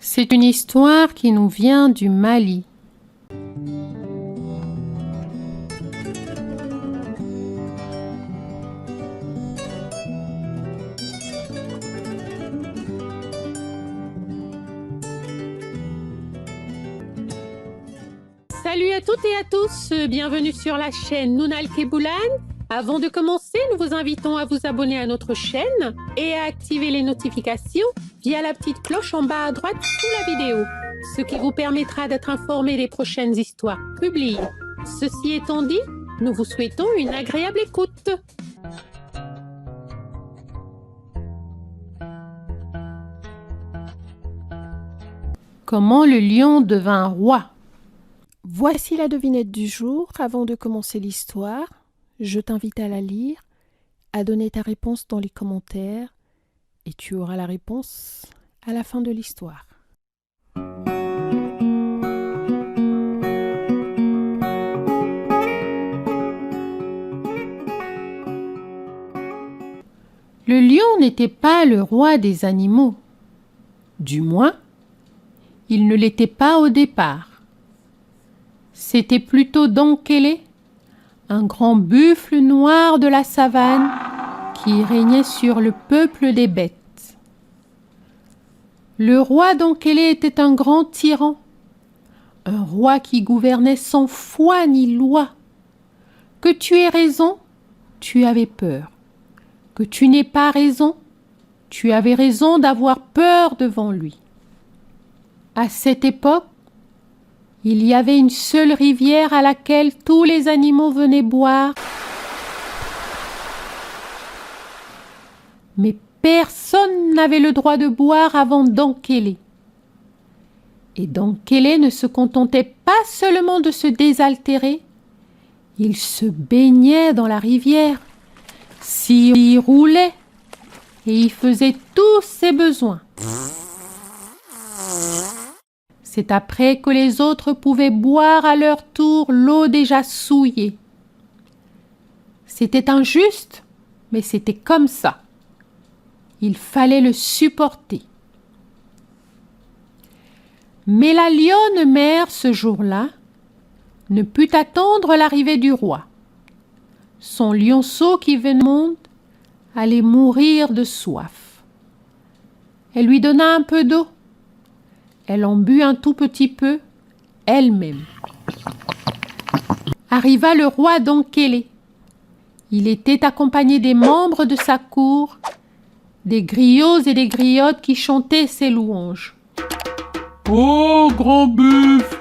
C'est une histoire qui nous vient du Mali. Salut à toutes et à tous, bienvenue sur la chaîne Nounal Keboulan. Avant de commencer, nous vous invitons à vous abonner à notre chaîne et à activer les notifications via la petite cloche en bas à droite sous la vidéo, ce qui vous permettra d'être informé des prochaines histoires publiées. Ceci étant dit, nous vous souhaitons une agréable écoute. Comment le lion devint roi? Voici la devinette du jour. Avant de commencer l'histoire, je t'invite à la lire, à donner ta réponse dans les commentaires et tu auras la réponse à la fin de l'histoire. Le lion n'était pas le roi des animaux. Du moins, il ne l'était pas au départ. C'était plutôt Dankele, un grand buffle noir de la savane qui régnait sur le peuple des bêtes. Le roi Dankele était un grand tyran, un roi qui gouvernait sans foi ni loi. Que tu aies raison, tu avais peur. Que tu n'aies pas raison, tu avais raison d'avoir peur devant lui. À cette époque, il y avait une seule rivière à laquelle tous les animaux venaient boire. Mais personne n'avait le droit de boire avant Dankele. Et Dankele ne se contentait pas seulement de se désaltérer, il se baignait dans la rivière, s'y roulait et y faisait tous ses besoins. C'est après que les autres pouvaient boire à leur tour l'eau déjà souillée. C'était injuste, mais c'était comme ça. Il fallait le supporter. Mais la lionne mère, ce jour-là, ne put attendre l'arrivée du roi. Son lionceau qui venait au monde allait mourir de soif. Elle lui donna un peu d'eau. Elle en but un tout petit peu, elle-même. Arriva le roi Dankele. Il était accompagné des membres de sa cour, des griots et des griottes qui chantaient ses louanges. Ô grand buffle,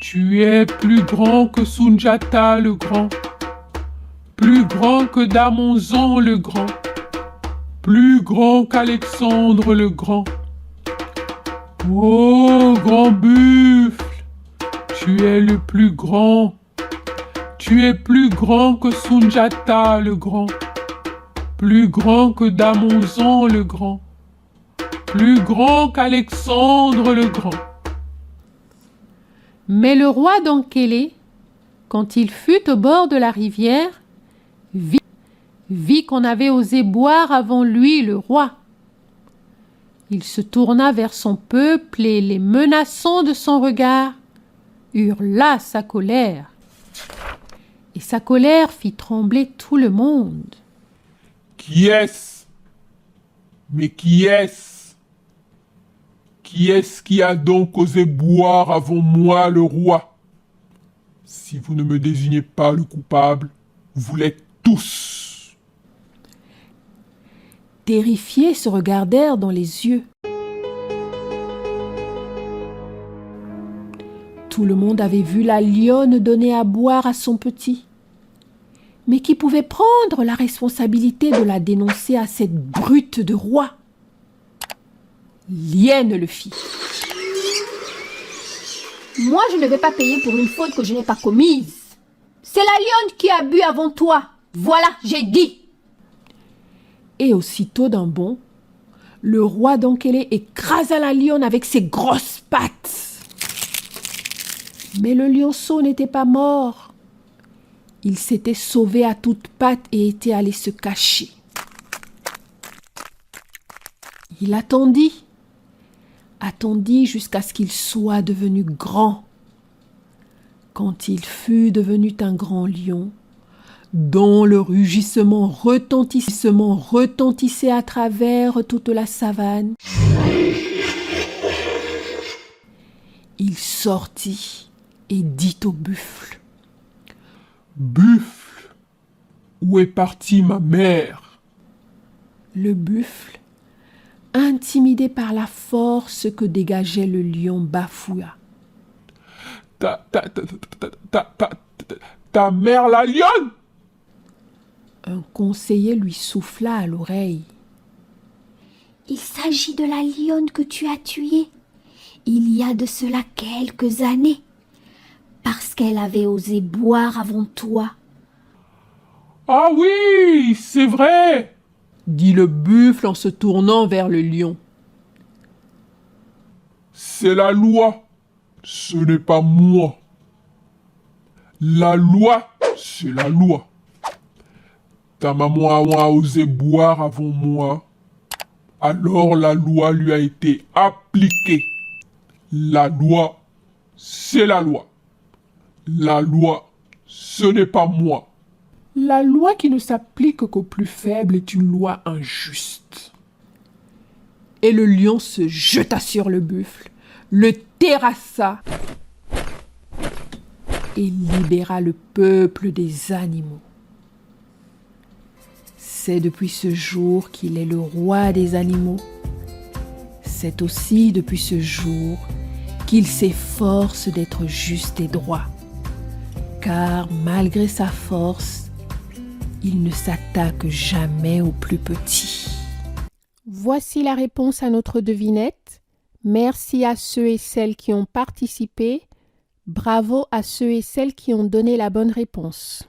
tu es plus grand que Sunjata le grand, plus grand que Damonzon le grand, plus grand qu'Alexandre le grand. Ô grand buffle, tu es le plus grand. Tu es plus grand que Sunjata le grand, plus grand que Damonzon le grand, plus grand qu'Alexandre le grand. Mais le roi Dankele, quand il fut au bord de la rivière, vit qu'on avait osé boire avant lui le roi. Il se tourna vers son peuple et, les menaçant de son regard, hurla sa colère. Et sa colère fit trembler tout le monde. Qui est-ce? Mais qui est-ce? Qui est-ce qui a donc osé boire avant moi le roi? Si vous ne me désignez pas le coupable, vous l'êtes tous. Terrifiés se regardèrent dans les yeux. Tout le monde avait vu la lionne donner à boire à son petit. Mais qui pouvait prendre la responsabilité de la dénoncer à cette brute de roi? Lienne le fit. Moi, je ne vais pas payer pour une faute que je n'ai pas commise. C'est la lionne qui a bu avant toi. Voilà, j'ai dit. Et aussitôt d'un bond, le roi Dankele écrasa la lionne avec ses grosses pattes. Mais le lionceau n'était pas mort. Il s'était sauvé à toutes pattes et était allé se cacher. Il attendit. attendit jusqu'à ce qu'il soit devenu grand. Quand il fut devenu un grand lion, dont le rugissement retentissait à travers toute la savane, il sortit et dit au buffle: « Buffle, où est partie ma mère ?» Le buffle, intimidé par la force que dégageait le lion, bafoua: « Ta mère la lionne ?» Un conseiller lui souffla à l'oreille: « Il s'agit de la lionne que tu as tuée il y a de cela quelques années, parce qu'elle avait osé boire avant toi. »« Ah oui, c'est vrai !» dit le buffle en se tournant vers le lion. « C'est la loi, ce n'est pas moi. La loi, c'est la loi. Ta maman a osé boire avant moi, alors la loi lui a été appliquée. La loi, c'est la loi. La loi, ce n'est pas moi. » La loi qui ne s'applique qu'aux plus faibles est une loi injuste. Et le lion se jeta sur le buffle, le terrassa et libéra le peuple des animaux. C'est depuis ce jour qu'il est le roi des animaux. C'est aussi depuis ce jour qu'il s'efforce d'être juste et droit, car malgré sa force, il ne s'attaque jamais aux plus petits. Voici la réponse à notre devinette. Merci à ceux et celles qui ont participé. Bravo à ceux et celles qui ont donné la bonne réponse.